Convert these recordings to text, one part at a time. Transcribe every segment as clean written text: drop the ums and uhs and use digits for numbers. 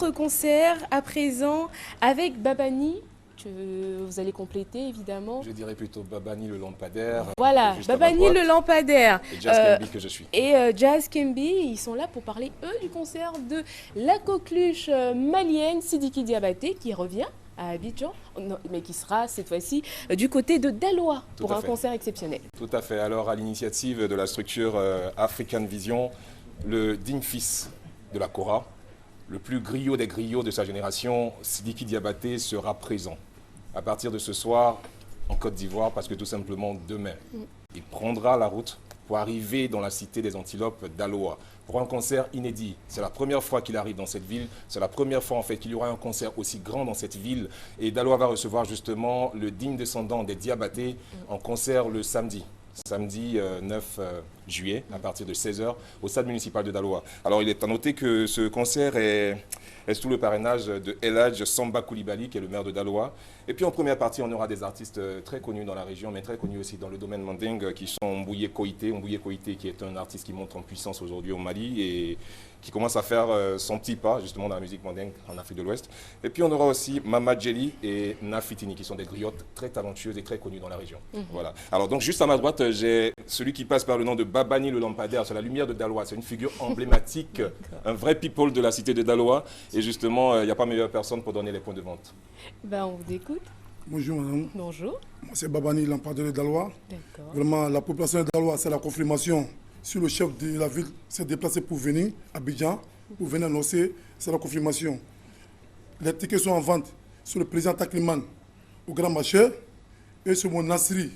autre concert à présent avec Babani, que vous allez compléter évidemment. Je dirais plutôt Babani le lampadaire. Voilà, Babani le lampadaire. Et Jazz Kembi que je suis. Et Jazz Kembi, ils sont là pour parler, eux, du concert de la coqueluche malienne Sidiki Diabaté qui revient à Abidjan, mais qui sera cette fois-ci du côté de Daloa pour un concert exceptionnel. Tout à fait. Alors, à l'initiative de la structure African Vision, le digne fils de la Kora, le plus griot des griots de sa génération, Sidiki Diabaté, sera présent à partir de ce soir en Côte d'Ivoire, parce que tout simplement demain, il prendra la route pour arriver dans la cité des Antilopes d'Aloa pour un concert inédit. C'est la première fois qu'il arrive dans cette ville, c'est la première fois en fait qu'il y aura un concert aussi grand dans cette ville, et Daloa va recevoir justement le digne descendant des Diabaté en concert le samedi 9 juillet à partir de 16h au stade municipal de Daloa. Alors il est à noter que ce concert est sous le parrainage de El Hadj Samba Koulibaly, qui est le maire de Daloa. Et puis en première partie, on aura des artistes très connus dans la région, mais très connus aussi dans le domaine mandingue, qui sont Mbouye Koité. Mbouye Koité, qui est un artiste qui monte en puissance aujourd'hui au Mali et qui commence à faire son petit pas justement dans la musique mandingue en Afrique de l'Ouest. Et puis on aura aussi Mama Djeli et Nafitini, qui sont des griottes très talentueuses et très connues dans la région. Voilà. Alors donc juste à ma droite, j'ai celui qui passe par le nom de Babani le lampadaire, c'est la lumière de Daloa. C'est une figure emblématique, un vrai people de la cité de Daloa. Et justement, il n'y a pas meilleure personne pour donner les points de vente. Ben, on vous écoute. Bonjour madame. Bonjour. C'est Babani, lampadaire de Daloa. D'accord. Vraiment, la population de Daloa, c'est la confirmation. Si le chef de la ville s'est déplacé pour venir à Abidjan, pour venir annoncer, c'est la confirmation. Les tickets sont en vente sur le président Takliman au Grand Marché et sur mon Nasri,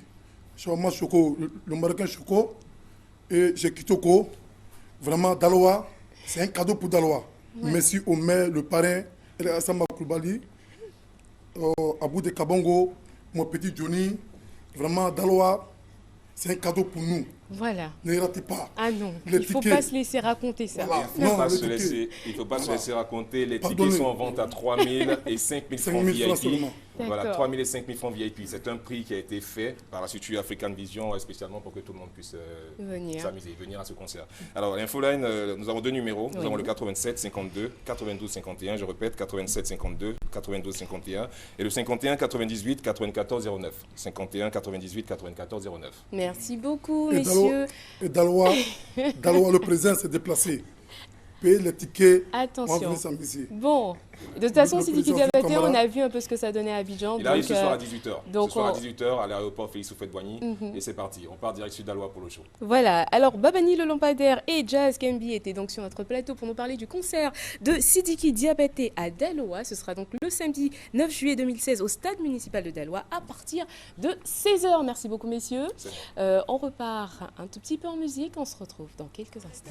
Shawarma Choco, le Marocain Choco et chez Kitoko. Vraiment, Daloa, c'est un cadeau pour Daloa. Ouais. Merci au maire, le parrain, El Samba Koulibaly, Abou de Kabongo, mon petit Johnny. Vraiment, Daloa, c'est un cadeau pour nous. Voilà. Ne ratez pas. Ah non, il ne faut pas se laisser raconter ça. Voilà. Il ne faut pas se laisser raconter. Les tickets sont en vente à 3 000 et 5 000 francs VIP. Voilà, 3 000 et 5 000 francs VIP. C'est un prix qui a été fait par la structure African Vision spécialement pour que tout le monde puisse s'amuser, venir à ce concert. Alors, l'infoline, nous avons deux numéros. Nous avons le 87 52 92 51. Je répète, 87 52 92 51. Et le 51 98 94 09. 51 98 94 09. Merci beaucoup, messieurs. Et Daloa, le président s'est déplacé. Payer les tickets. Attention. Bon, de toute façon, Sidiki Diabaté, on a vu un peu ce que ça donnait à Abidjan. Il arrive ce soir à 18h. Ce soir à 18h à l'aéroport Félix Houphouët-Boigny. Et c'est parti. On part direct sur Daloa pour le show. Voilà. Alors, Babani le lampadaire et Jazz Kembi étaient donc sur notre plateau pour nous parler du concert de Sidiki Diabaté à Daloa. Ce sera donc le samedi 9 juillet 2016 au stade municipal de Daloa à partir de 16h. Merci beaucoup, messieurs. On repart un tout petit peu en musique. On se retrouve dans quelques instants.